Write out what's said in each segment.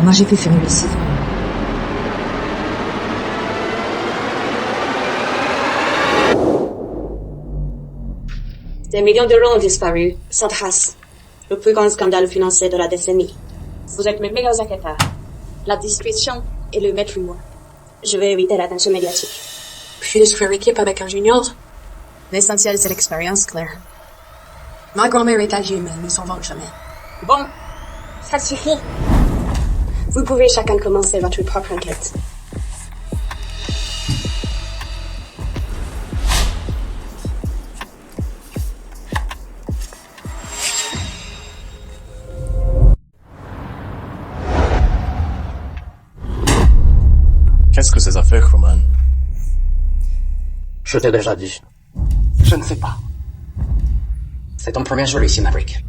Comment j'ai pu finir ici? Des millions d'euros ont disparu, sans trace. Le plus grand scandale financier de la décennie. Vous êtes mes meilleurs enquêteurs. La discrétion est le maître mot. Je vais éviter l'attention médiatique. Puis je ferai équipe avec un junior. L'essentiel, c'est l'expérience, Claire. Ma grand-mère est âgée, mais ne s'en vante jamais. Bon, ça suffit. Vous pouvez chacun commencer votre propre enquête. Qu'est-ce que ces affaires, Roman? Je t'ai déjà dit. Je ne sais pas. C'est ton premier jour ici, Maverick.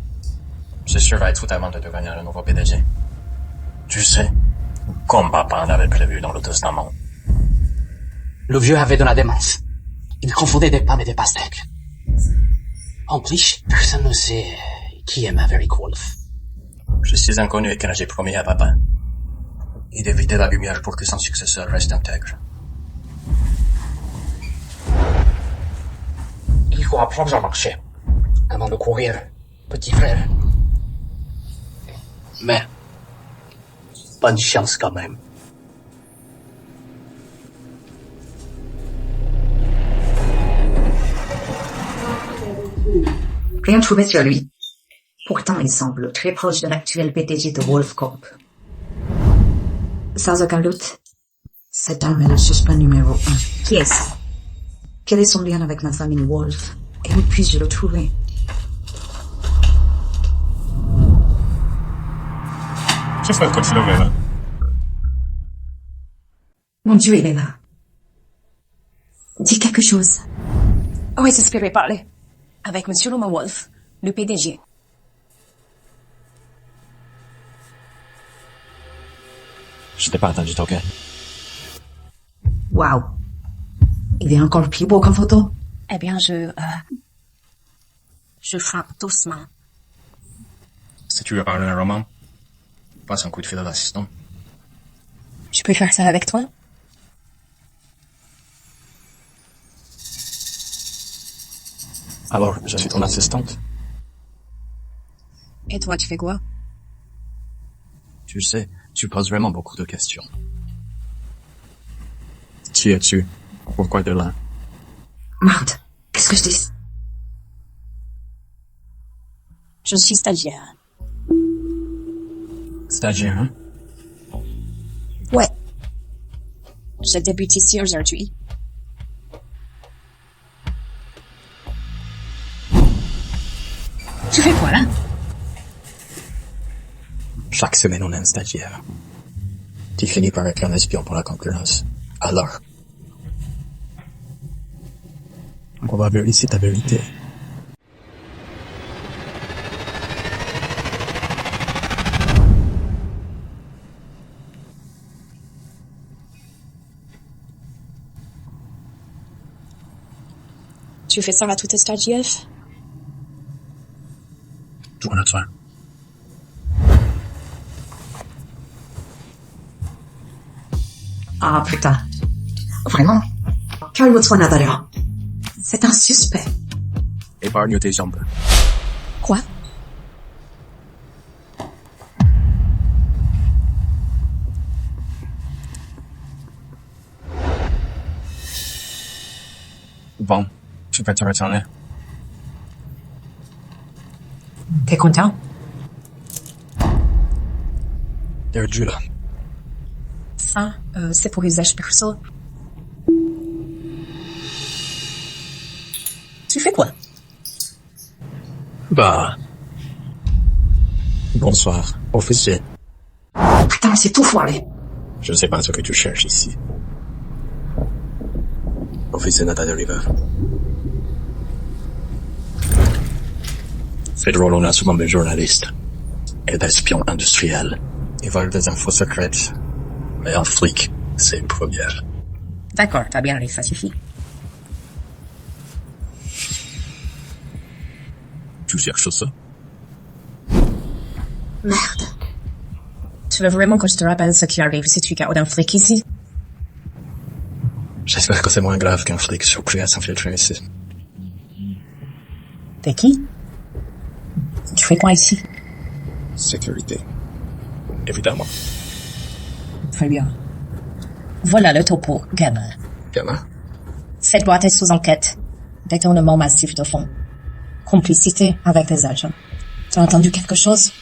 C'est sûr va être totalement de devenir le nouveau PDG. Tu sais, comme papa en avait prévu dans le testament. Le vieux avait de la démence. Il confondait des pommes et des pastèques. En plus, personne ne sait qui est Maverick Wolf. Je suis inconnu et quand j'ai promis à papa et d'éviter la lumière pour que son successeur reste intègre. Il faut apprendre à marcher avant de courir, petit frère. Mais, bonne chance quand même. Rien trouvé sur lui. Pourtant, il semble très proche de l'actuel PDG de Wolf Corp. Sans aucun doute, cet homme est le suspect numéro 1. Qui est-ce? Quel est son lien avec ma famille Wolf? Et où puis-je le trouver? J'espère que tu le verras. Mon Dieu, il est là. Dis quelque chose. Oui, j'espérais parler. Avec Monsieur Roman Wolf, le PDG. Je t'ai pas entendu, ok? Wow. Il est encore plus beau qu'en photo. Eh bien, je frappe doucement. Si tu veux parler à un roman, passe un coup de fil à l'assistant. Je peux faire ça avec toi? Alors, je suis ton assistante. Et toi, tu fais quoi? Tu sais, tu poses vraiment beaucoup de questions. Qui es-tu? Pourquoi de là? Merde. Qu'est-ce que je dis? Je suis stagiaire. Stagiaire, hein? Ouais. Je débute ici aujourd'hui. Tu fais quoi, là? Chaque semaine, on a un stagiaire. Tu finis par être un espion pour la concurrence. Alors, on va vérifier ta vérité. Tu fais ça à tous tes stagiaires? Tout le temps. Ah, putain. Vraiment? Calme-toi, Natalia. C'est un suspect. Épargne tes jambes. Quoi? Bon, tu peux te retourner. T'es content? Perdu là. Ça, c'est pour usage perso. Tu fais quoi? Bah. Bonsoir, officier. Putain, c'est tout foiré. Je ne sais pas ce que tu cherches ici. Officier Nathan River. Federal, on a souvent des journalistes et des espions industriels. Ils veulent des infos secrètes. Mais un flic, c'est une première. D'accord, t'as bien ri, ça suffit. Tu cherches ça? Merde. Tu veux vraiment que je te rappelle ce qui arrive si tu gardes un flic ici? J'espère que c'est moins grave qu'un flic surpris à s'infiltrer ici. T'es qui? Tu fais quoi ici? Sécurité. Évidemment. Très bien. Voilà le topo, gamin. Gamin? Cette boîte est sous enquête. Détournement massif de fonds. Complicité avec des agents. Tu as entendu quelque chose?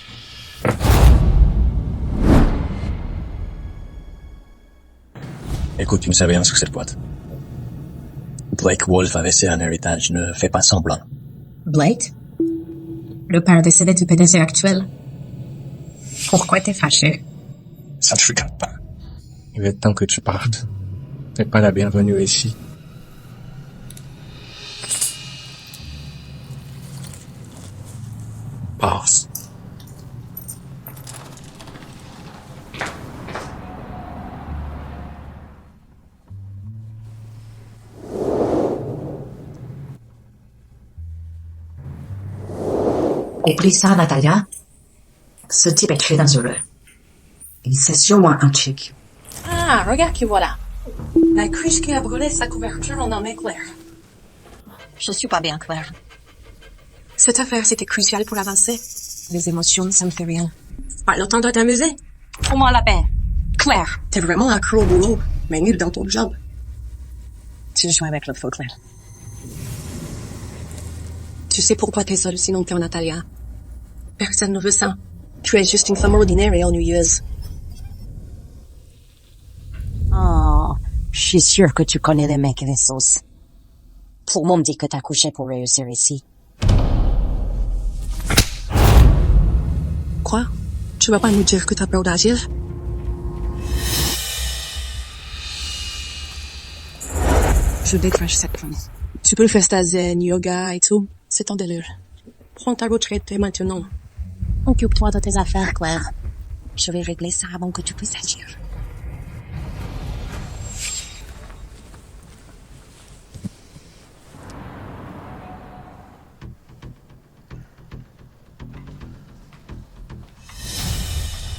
Écoute, tu ne sais rien sur cette boîte. Blake Wolf a laissé un héritage, ne fais pas semblant. Blake? Le père décédé du PDG actuel? Pourquoi t'es fâché? Ça te regarde pas. Il est temps que tu partes. T'es pas la bienvenue ici. Passe. Oublie ça, Natalia. Ce type est très dangereux. Il sait sûrement un truc. Ah, regarde qui voilà. La cruche qui a brûlé sa couverture en homme éclair. Je suis pas bien claire. Cette affaire, c'était crucial pour avancer. Les émotions, ça me fait rien. Pas le temps de t'amuser. Fous-moi la paix. Claire. T'es vraiment accro au boulot, mais nul dans ton job. Tu joues avec le feu, Claire. Tu sais pourquoi t'es seule sinon t'es en Natalia. Personne ne veut ça. Tu es juste une femme ordinaire et ennuyeuse. Oh, je suis sûre que tu connais les mecs et les sauces. Tout le monde dit que t'as couché pour réussir ici. Quoi? Tu vas pas nous dire que t'as peur d'agir? Je décroche cette femme. Tu peux faire ta zen, yoga et tout. C'est ton délire. Prends ta retraite maintenant. Occupe-toi de tes affaires, Claire. Je vais régler ça avant que tu puisses agir.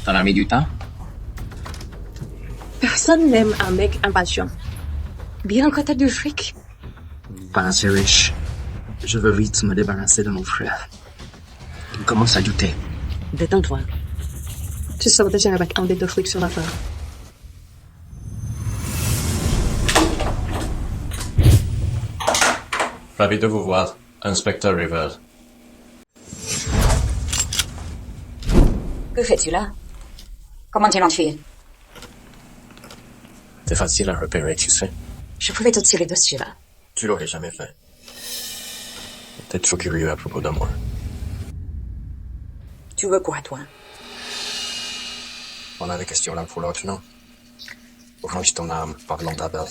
T'en as mis du temps? Personne n'aime un mec impatient. Bien que t'as du fric. Pas assez riche. Je veux vite me débarrasser de mon frère. Il commence à douter. Détends-toi. Tu sors déjà avec un des deux frics sur l'affaire. Ravi de vous voir, Inspecteur River. Que fais-tu là? Comment tu l'enfiles? C'est facile à repérer, tu sais. Je pouvais te tirer dessus là. Tu l'aurais jamais fait. T'es trop curieux à propos de moi. Tu veux quoi, toi? On a des questions l'un pour l'autre, non? Range ton âme, parlons d'abord.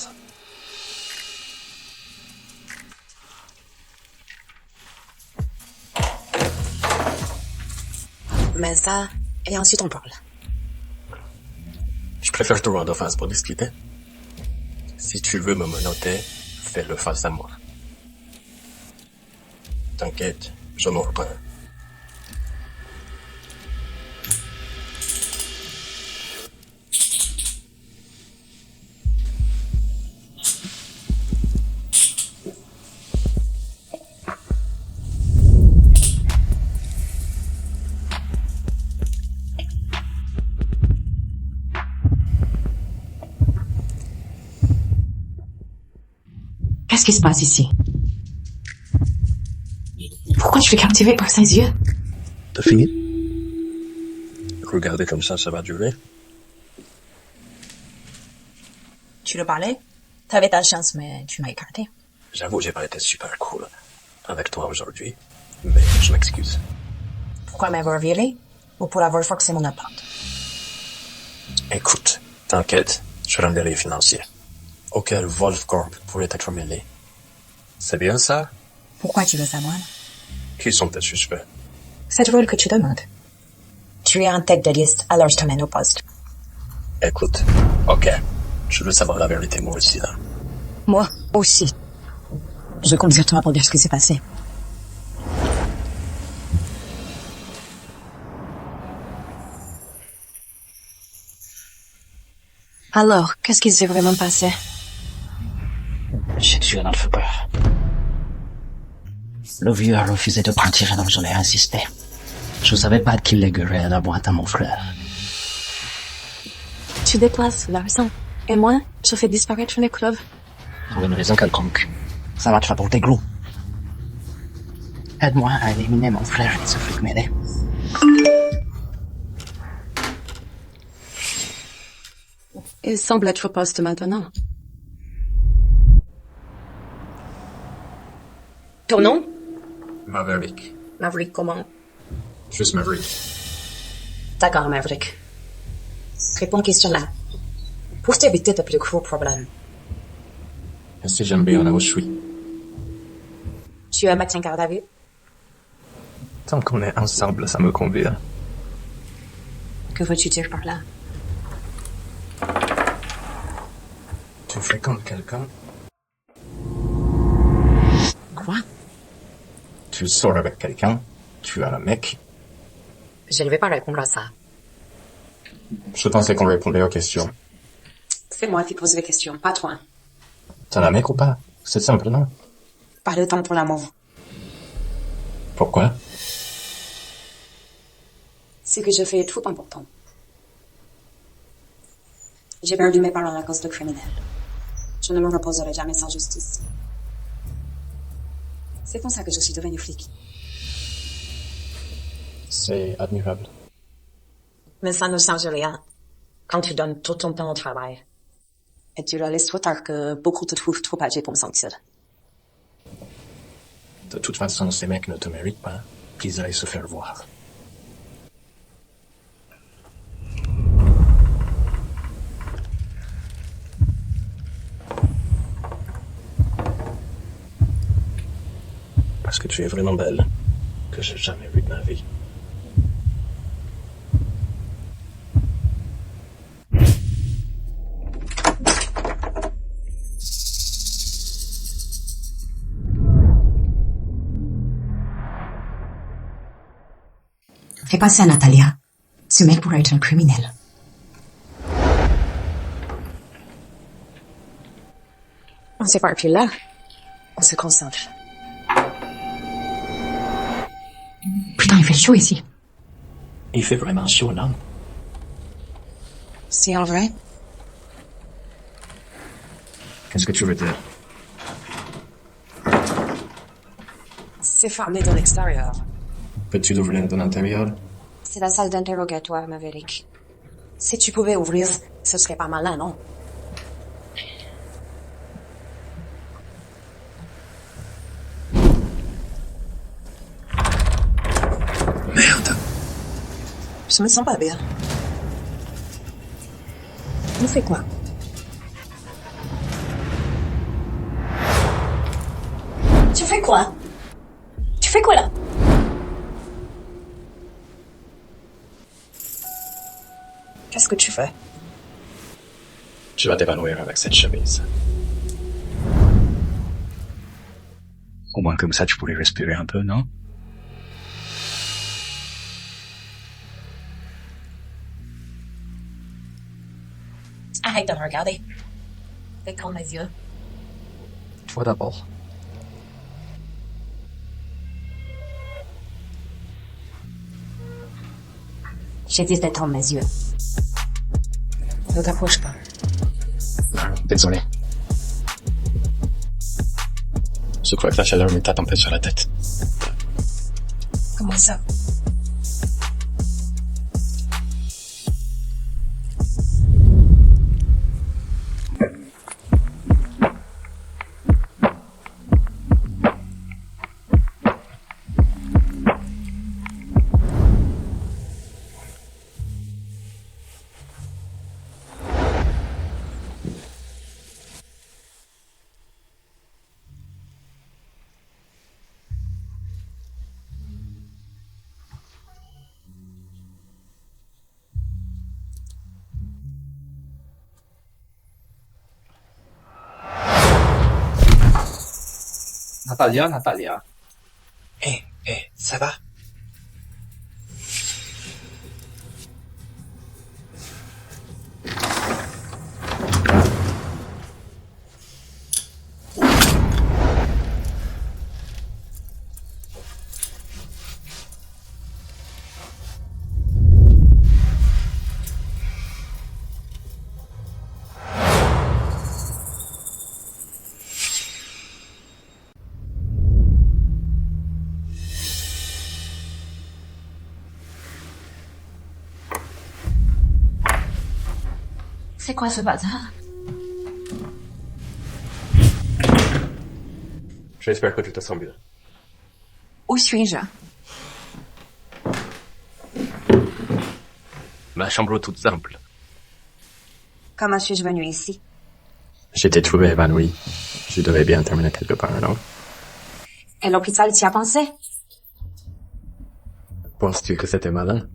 Mais ça, et ensuite on parle. Je préfère te rendre face pour discuter. Si tu veux me menotter, fais-le face à moi. T'inquiète, je m'en reprends. Qu'est-ce qui se passe ici? Pourquoi je suis captivée par ses yeux? T'as fini? Regardez comme ça va durer. Tu le parlais? T'avais ta chance, mais tu m'as écarté. J'avoue, j'ai pas été super cool avec toi aujourd'hui, mais je m'excuse. Pourquoi m'avoir violé? Ou pour avoir forcé mon appart? Écoute, t'inquiète, je rends des liens financiers, auxquels Wolf Corp pourrait être mêlé. C'est bien ça? Pourquoi tu veux savoir? Qui sont tes suspects? C'est drôle que tu demandes. Tu es en tête de liste, alors je te mène au poste. Écoute, ok, je veux savoir la vérité moi aussi, là. Moi aussi. Je compte sur toi pour dire ce qui s'est passé. Alors, qu'est-ce qui s'est vraiment passé? J'ai tué notre père. Le vieux a refusé de partir alors je l'ai insisté. Je savais pas qu'il léguerait la boîte à mon frère. Tu déplaces l'argent. Et moi, je fais disparaître les preuves. Pour une raison quelconque. Ça va te rapporter gros. Aide-moi à éliminer mon frère et ce flic mêlé. Il semble être au poste maintenant. Ton nom? Maverick. Maverick comment? Juste Maverick. D'accord, Maverick. Réponds question là. Pour t'éviter de plus gros problèmes. Si j'aime bien là où je suis. Tu es un médecin garde à vue? Tant qu'on est ensemble, ça me convient. Que veux-tu dire par là? Tu fréquentes quelqu'un? Quoi? Tu sors avec quelqu'un? Tu as un mec? Je ne vais pas répondre à ça. Je pensais qu'on répondait aux questions. C'est moi qui pose les questions, pas toi. T'as un mec ou pas? C'est simple, non? Pas le temps pour l'amour. Pourquoi? Ce que je fais est trop important. J'ai perdu mes parents à cause de criminels. Je ne me reposerai jamais sans justice. C'est pour ça que je suis devenu flic. C'est admirable. Mais ça ne change rien quand tu donnes tout ton temps au travail. Et tu réalises trop tard que beaucoup te trouvent trop âgé pour me sentir. De toute façon, ces mecs ne te méritent pas. Qu'ils aillent se faire voir. Parce que tu es vraiment belle. Que j'ai jamais vue de ma vie. Fais passer à Natalia. Ce mec pourrait être un criminel. On s'est pas plus là. On se concentre. Putain, il fait chaud ici. Il fait vraiment chaud, non? C'est en vrai? Qu'est-ce que tu veux dire? C'est fermé de l'extérieur. Peux-tu l'ouvrir de l'intérieur? C'est la salle d'interrogatoire, Maverick. Si tu pouvais ouvrir, ce serait pas malin, non? Merde! Je me sens pas bien. On fait quoi? Tu fais quoi? Tu fais quoi là? Qu'est-ce que tu fais? Tu vas t'évanouir avec cette chemise. Au moins comme ça, tu pourrais respirer un peu, non? Arrête de me regarder. Fais comme mes yeux. Toi d'abord. J'ai dit d'étendre mes yeux. Ne t'approche pas. Désolé. Je crois que la chaleur met ta tempête sur la tête. Comment ça? Natalia. Ça va? C'est quoi ce bazar? J'espère que tu te sens bien. Où suis-je? Ma chambre toute simple. Comment suis-je venu ici? J'étais trouvé évanoui. Je devais bien terminer quelque part, non? Et l'hôpital t'y a pensé? Penses-tu que c'était malin?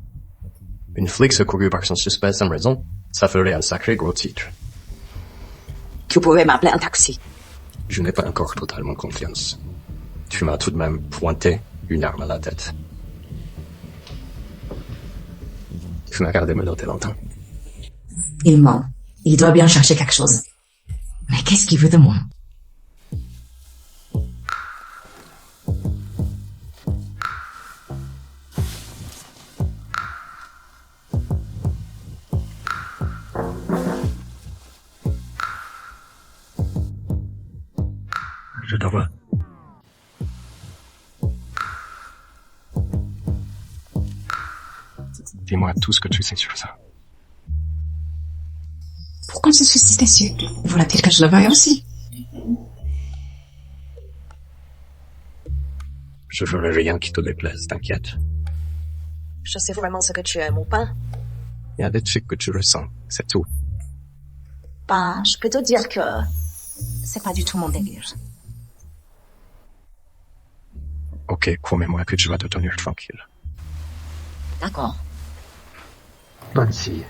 Une flic secourue par son suspect sans raison, ça ferait un sacré gros titre. Tu pouvais m'appeler un taxi. Je n'ai pas encore totalement confiance. Tu m'as tout de même pointé une arme à la tête. Tu m'as gardé menotté longtemps. Il ment. Il doit bien chercher quelque chose. Mais qu'est-ce qu'il veut de moi? Je te vois. Dis-moi tout ce que tu sais sur ça. Pourquoi je suis si déçue? Voilà-t-il que je le veuille aussi? Je ferai rien qui te déplaise, t'inquiète. Je sais vraiment ce que tu aimes ou pas. Il y a des trucs que tu ressens, c'est tout. Bah, je peux te dire que c'est pas du tout mon délire. Ok, promets-moi que tu vas te tenir tranquille. D'accord. Bonne fille.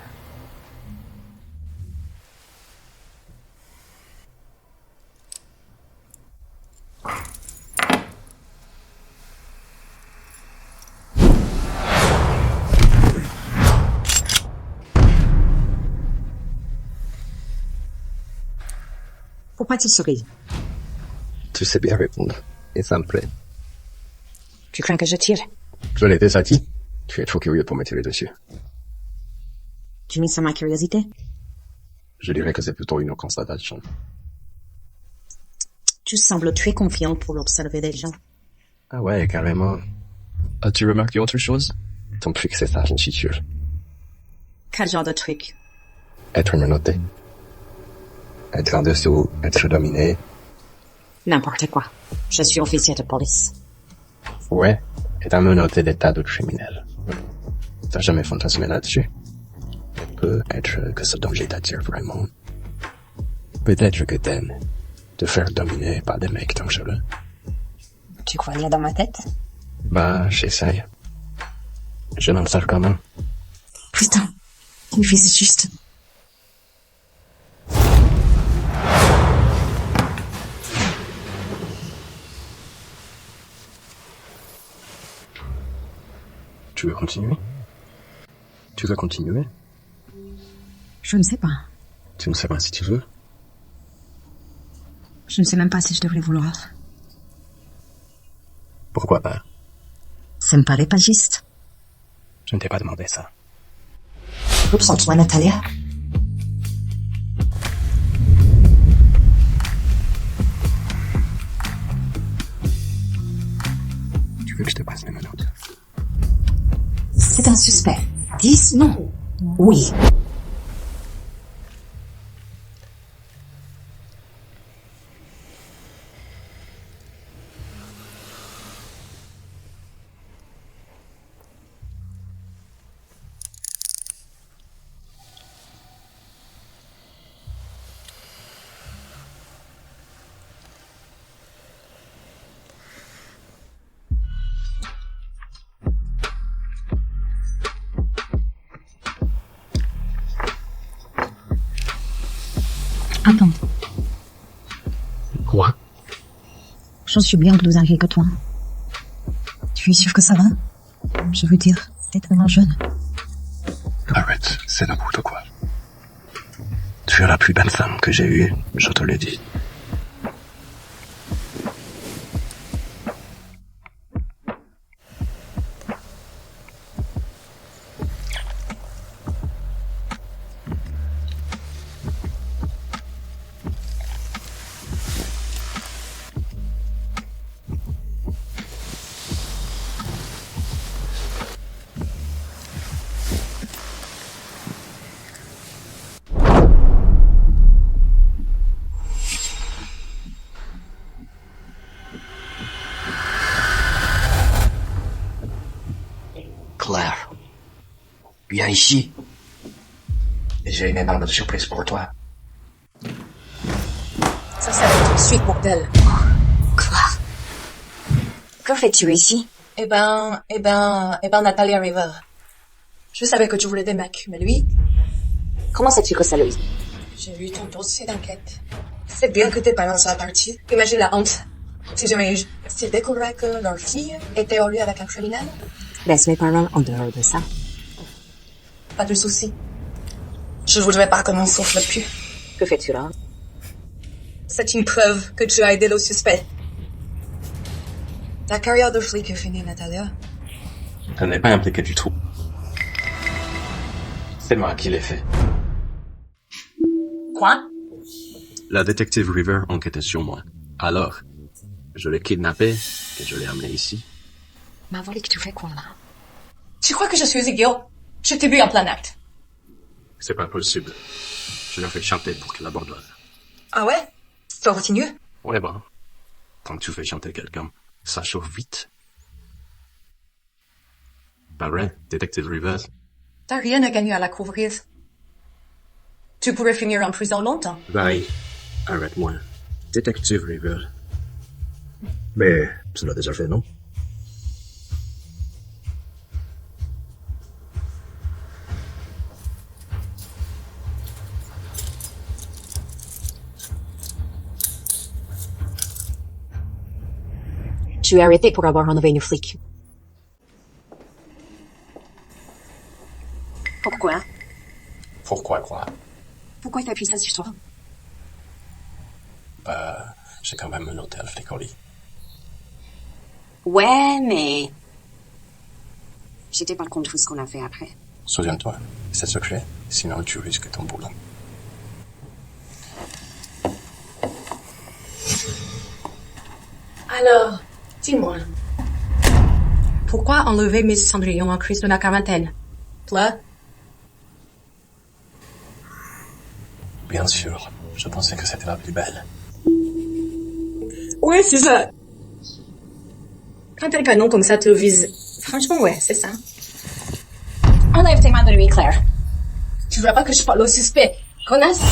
Pourquoi tu souris? Tu sais bien répondre, et ça me plaît. Tu crains que je tire? Je l'ai déjà dit. Tu es trop curieux pour me tirer dessus. Tu mises sur ma curiosité? Je dirais que c'est plutôt une constatation. Tu sembles très confiant pour observer des gens. Ah ouais, carrément. As-tu remarqué autre chose? Ton truc, c'est ça, j'en suis sûr. Quel genre de truc? Être menotté. Être en dessous, être dominé. N'importe quoi. Je suis officier de police. Ouais, et un menotté d'état de criminel. T'as jamais fantasmé là-dessus? Peut-être que ce danger t'attire vraiment. Peut-être que t'aimes te faire dominer par des mecs dangereux. Tu crois lire dans ma tête? Bah, j'essaye. Je n'en sors comment. Putain, une fille c'est juste. Tu veux continuer? Tu veux continuer? Je ne sais pas. Tu ne sais pas si tu veux? Je ne sais même pas si je devrais vouloir. Pourquoi pas? Ça me paraît pas juste. Je ne t'ai pas demandé ça. Oups, en toi, Natalia. Tu veux que je te passe mes menottes? C'est un suspect. 10, non. Oui. Attends, Quoi? j'en suis bien plus âgé que toi. Tu es sûr que ça va? Je veux dire, t'es tellement jeune. Arrête, c'est n'importe quoi. Tu es la plus belle femme que j'ai eue, je te l'ai dit. Claire, viens ici. J'ai une énorme surprise pour toi. Ça va être tout de suite, bordel. Quoi? Que fais-tu ici? Eh ben, Nathalie River. Je savais que tu voulais des mecs, mais lui, Comment sais-tu que c'est lui? j'ai lu ton dossier d'enquête. C'est bien que t'es pas dans sa partie. Imagine la honte. Si jamais s'il découvrait que leur fille était au lieu avec un criminel, Laisse mes paroles en dehors de ça. pas de souci. Je voudrais pas que mon souffle pue. Que fais-tu là? C'est une preuve que tu as aidé le suspect. Ta carrière de flic est finie, Natalia. Je n'ai pas impliqué du tout. C'est moi qui l'ai fait. Quoi? La détective River enquêtait sur moi. Alors, je l'ai kidnappé et je l'ai amené ici. Ma volée, que tu fais quoi là? Tu crois que je suis idiot? Je t'ai vu en plein acte. C'est pas possible. Je l'ai fait chanter pour qu'elle abandonne. Ah ouais? Ça continue? Ouais, bon. Quand tu fais chanter quelqu'un, ça chauffe vite. Pas vrai, détective Rivers? T'as rien à gagner à la couvrir. Tu pourrais finir en prison longtemps. Bye. Arrête-moi. Détective Rivers. Mais, tu l'as déjà fait, non? Tu es arrêté pour avoir enlevé une flic. Pourquoi? Pourquoi quoi? Pourquoi t'as pris ça sur toi? Bah, j'ai quand même un hôtel flicoli. Ouais, mais... J'étais pas contre tout ce qu'on a fait après. Souviens-toi, c'est secret, sinon tu risques ton boulot. Alors, dis-moi. Pourquoi enlever Miss Cendrillon en crise de la quarantaine? Là? Bien sûr, je pensais que c'était la plus belle. Ouais, c'est ça. Quand un canon comme ça te vise, franchement, ouais, c'est ça. Enlève tes mains de lui, Claire. Tu vois pas que je parle au suspect, connasse?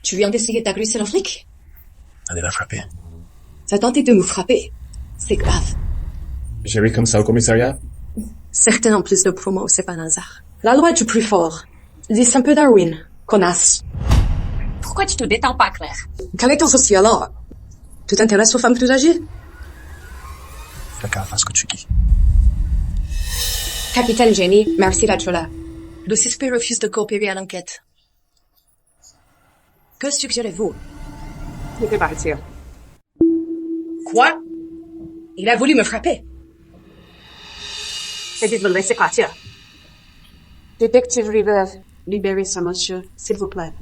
Tu viens d'essayer d'agresser un flic? Allez la frapper. T'as tenté de me frapper. C'est grave. J'ai ri comme ça au commissariat? Certains ont plus de promos, c'est pas un hasard. La loi est du plus fort. Dis un peu Darwin, connasse. Pourquoi tu te détends pas, Claire? Quel est ton souci alors? Tu t'intéresses aux femmes plus âgées? Fais gaffe à ce que tu dis. Capitaine Jenny, merci d'être là. Le suspect refuse de coopérer à l'enquête. Que suggérez-vous? Je peux partir. Quoi? Il a voulu me frapper. C'est dit de le laisser partir. Détective River, libérez ce monsieur, s'il vous plaît.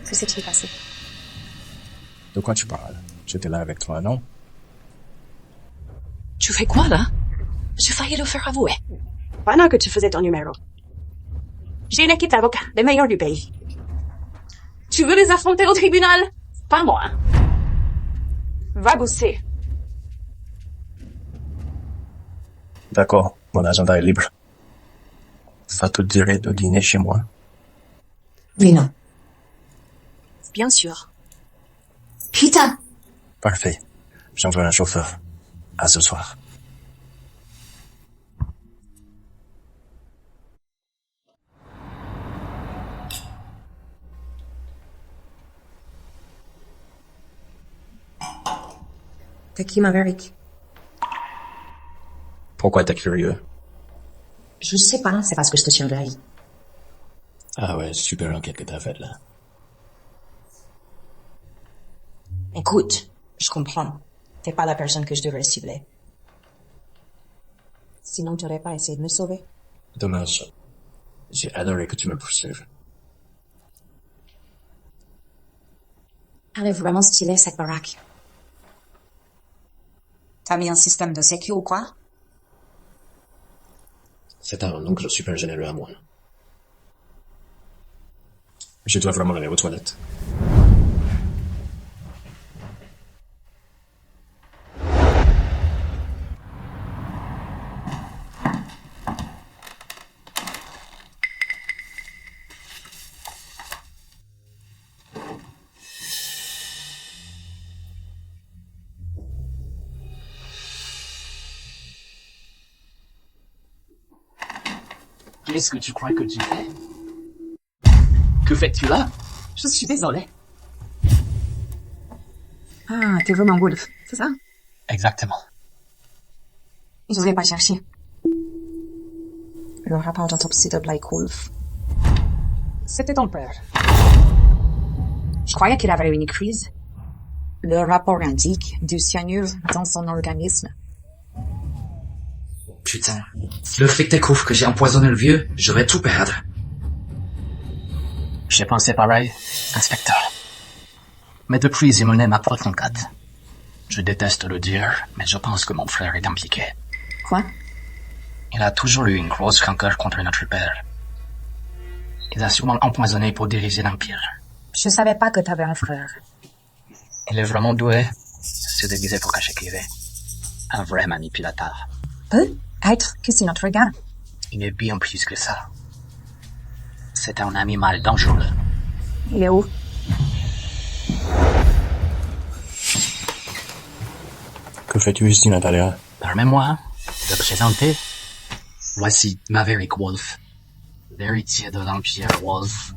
Que s'est-il passé? De quoi tu parles? J'étais là avec toi, non? Tu fais quoi, là? J'ai failli le faire avouer. Pendant que tu faisais ton numéro. J'ai une équipe d'avocats, les meilleurs du pays. Tu veux les affronter au tribunal? Pas moi. Va bosser. D'accord, mon agenda est libre. Ça te dirait de dîner chez moi? Oui, non. Bien sûr. Putain! Parfait. J'envoie un chauffeur. À ce soir. T'es qui, Maverick? Pourquoi t'es curieux? Je sais pas, c'est parce que je te surveille. Ah ouais, super enquête que t'as faite là. Écoute, je comprends. T'es pas la personne que je devrais cibler. Sinon, tu n'aurais pas essayé de me sauver. Dommage. J'ai adoré que tu me poursuives. Elle est vraiment stylée, cette baraque. T'as mis un système de sécu ou quoi? C'est un oncle super généreux à moi. Je dois vraiment aller aux toilettes. Qu'est-ce que tu crois que tu fais? Que fais-tu là? Je suis désolé. Ah, t'es vraiment Wolf, c'est ça? Exactement. Je vais pas chercher. Le rapport d'autopsie de Blake Wolf. C'était ton père. Je croyais qu'il avait une crise. Le rapport indique du cyanure dans son organisme. Putain. Si le flic découvre que j'ai empoisonné le vieux, je vais tout perdre. J'ai pensé pareil, inspecteur. Mais depuis, il menait ma propre enquête. Je déteste le dire, mais je pense que mon frère est impliqué. Quoi? Il a toujours eu une grosse rancœur contre notre père. Il a sûrement empoisonné pour diriger l'Empire. Je savais pas que t'avais un frère. Il est vraiment doué. Se déguiser pour cacher qui il est. Un vrai manipulateur. Peut-être que c'est notre gars. Il est bien plus que ça. C'est un animal dangereux. Il est où? Que fais-tu ici, Natalia? Permets-moi de présenter. Voici Maverick Wolf, l'héritier de l'Empire Wolf.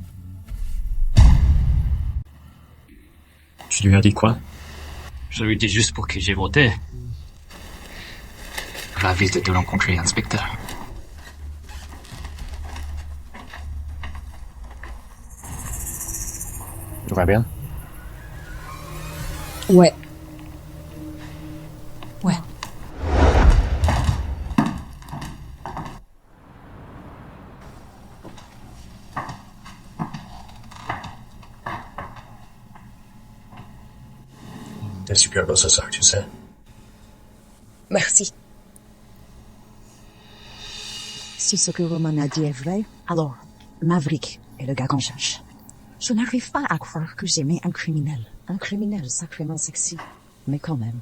Tu lui as dit quoi? Je lui dis juste pour qui j'ai voté. Ravi de te rencontrer, inspecteur. Tout va bien? Ouais. Ouais. T'es superbe ce soir, tu sais. Merci. Si ce que Roman a dit est vrai, alors Maverick est le gars qu'on cherche. Je n'arrive pas à croire que j'aimais un criminel. Un criminel sacrément sexy. Mais quand même.